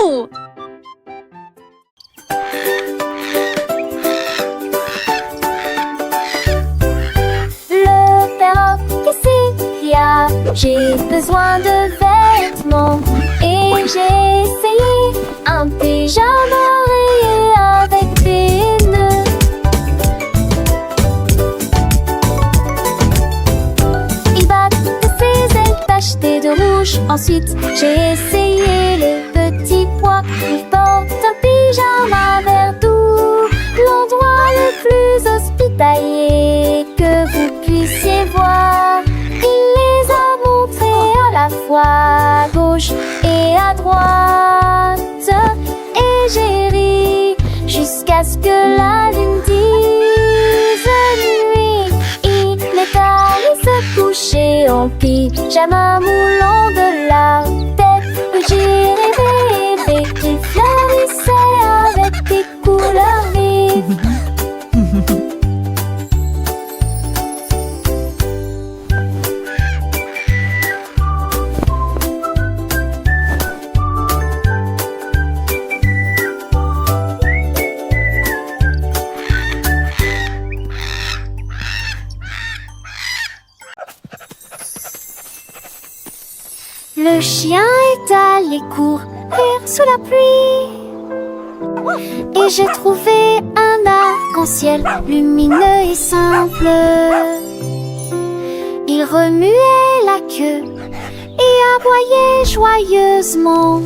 Wouhou! Le perroquet s'écria: j'ai besoin de vêtements. Et j'ai essayé un pyjama rayé avec des nœuds. Il battait ses ailes tachetées de rouge. Ensuite j'ai essayé les petits pois. Il porte un pyjama vert doux, l'endroit le plus hospitalier que vous puissiez voir. Il les a montrés à la fois à gauche et à droite. Et j'ai ri jusqu'à ce que la lune dise nuit. Il est allé se coucher en pyjama moulant de la tête. Oui, j'ai rêvé qu'il fleurissait avec des couleurs vives. Le chien est allé courir sous la pluie. Et j'ai trouvé un arc-en-ciel lumineux et simple. Il remuait la queue et aboyait joyeusement.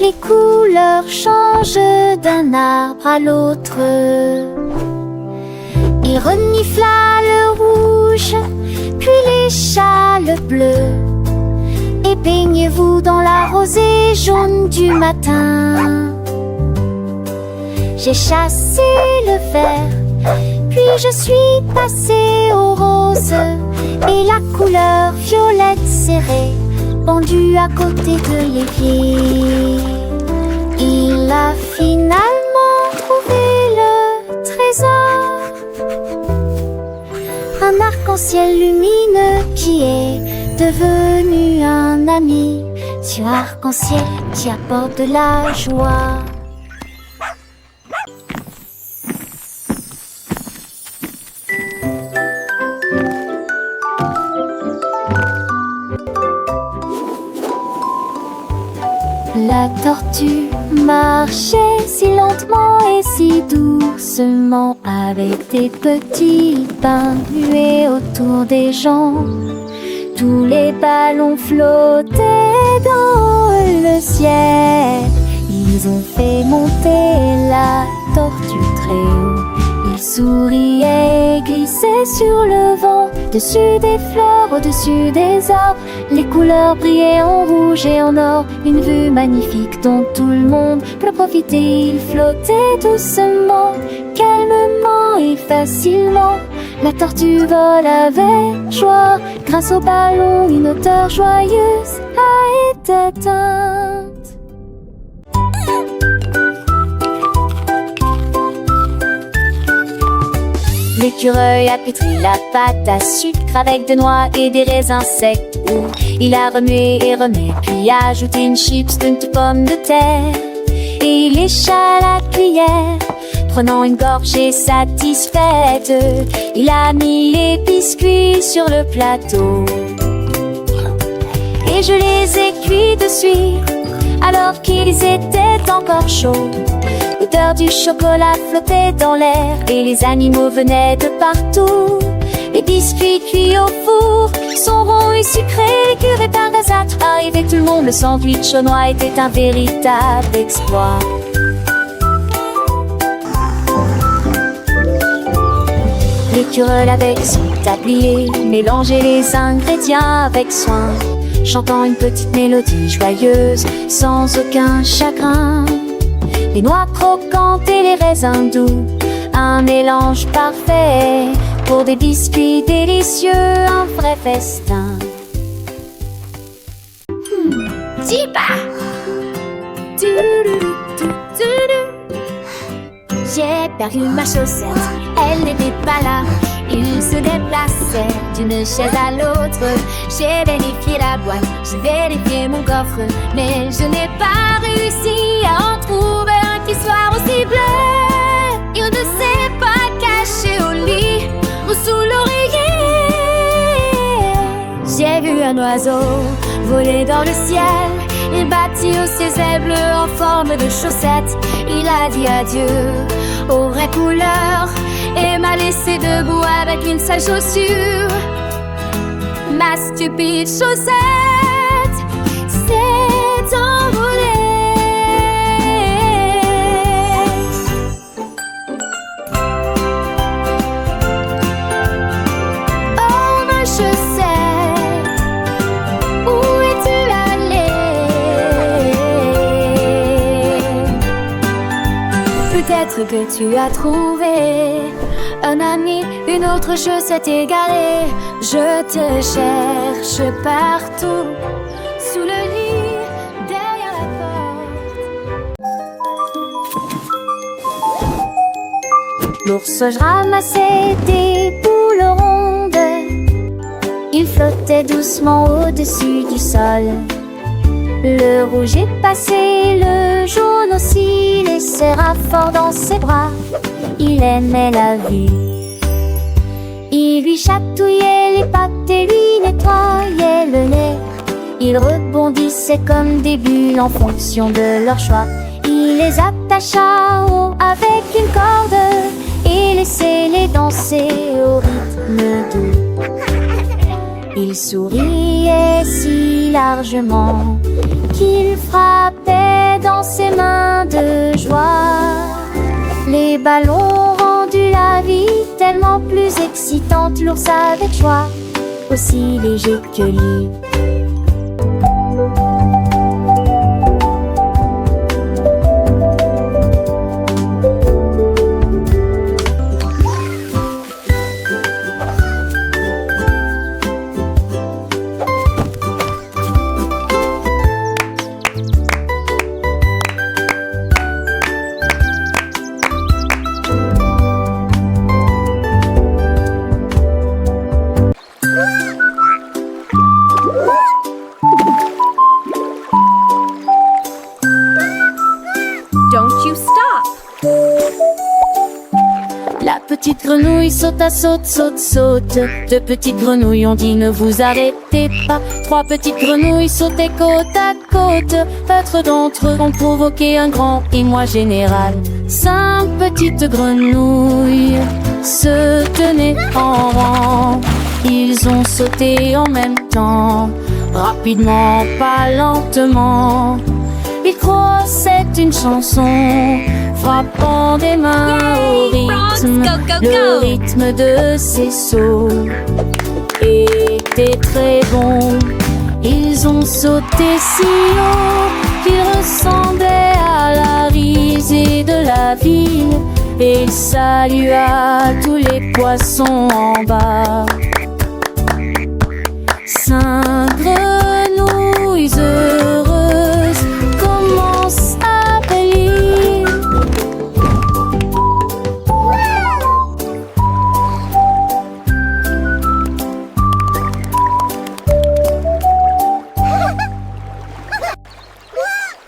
Les couleurs changent d'un arbre à l'autre. Il renifla le rouge, puis les châles bleus. Et baignez-vous dans la rosée jaune du matin. J'ai chassé le vert, puis je suis passée au rose. Et la couleur violette serrée, pendue à côté de l'évier. Il a finalement trouvé le trésor, un arc-en-ciel lumineux qui est devenu un ami. Sur arc-en-ciel qui apporte de la joie. La tortue marchait si lentement et si doucement, avec des petits pains muets autour des jambes. Tous les ballons flottaient dans le ciel. Ils ont fait monter la tortue très haut. Il souriait et glissait sur le vent, dessus des fleurs, au-dessus des arbres. Les couleurs brillaient en rouge et en or, une vue magnifique dont tout le monde peut profiter. Il flottait doucement, calmement et facilement. La tortue vole avec joie, grâce au ballon, une hauteur joyeuse a été atteinte. L'écureuil a pétri la pâte à sucre avec des noix et des raisins secs. Il a remué et remué, puis a ajouté une chips de pommes de terre. Et il lécha la cuillère, prenant une gorgée satisfaite. Il a mis les biscuits sur le plateau. Et je les ai cuits de suite, alors qu'ils étaient encore chauds. L'odeur du chocolat flottait dans l'air et les animaux venaient de partout. Les biscuits cuits au four sont ronds et sucrés. Les curés par hasard arrivaient tout le monde. Le sandwich aux noix était un véritable exploit. L'écureuil avec son tablier mélangeait les ingrédients avec soin, chantant une petite mélodie joyeuse sans aucun chagrin. Les noix croquantes et les raisins doux, un mélange parfait pour des biscuits délicieux, un vrai festin. Tiba! J'ai perdu ma chaussette, elle n'était pas là. Il se déplaçait d'une chaise à l'autre. J'ai vérifié la boîte, j'ai vérifié mon coffre, mais je n'ai pas réussi à en trouver un qui soit aussi bleu. Il ne s'est pas caché au lit ou sous l'oreiller. J'ai vu un oiseau voler dans le ciel. Il battit ses ailes bleues en forme de chaussettes. Il a dit adieu aux vraies couleurs et m'a laissé debout avec une seule chaussure. Ma stupide chaussette s'est envolée. Oh ma chaussette, où es-tu allée? Peut-être que tu as trouvé un ami, une autre chaussette égarée. Je te cherche partout, sous le lit, derrière la porte. L'ours ramassait des boules rondes. Il flottait doucement au-dessus du sol. Le rouge est passé, le jaune aussi, les serra fort dans ses bras. Il aimait la vie. Il lui chatouillait les pattes et lui nettoyait le nez. Ils rebondissaient comme des bulles en fonction de leur choix. Il les attacha haut avec une corde et laissait-les danser au rythme doux. Il souriait si largement qu'il frappait dans ses mains de joie. Les ballons ont rendu la vie tellement plus excitante. L'ours avec joie, aussi léger que lui. Don't you stop! La petite grenouille sauta, saute, saute, saute. Deux petites grenouilles ont dit ne vous arrêtez pas. Trois petites grenouilles sautaient côte à côte. Quatre d'entre eux ont provoqué un grand émoi général. Cinq petites grenouilles se tenaient en rang. Ils ont sauté en même temps, rapidement, pas lentement. Ils crossaient une chanson, frappant des mains au rythme. Le rythme de ces sauts était très bon. Ils ont sauté si haut qu'ils ressemblaient à la risée de la ville. Et ils salua tous les poissons en bas. Cinq grenouilles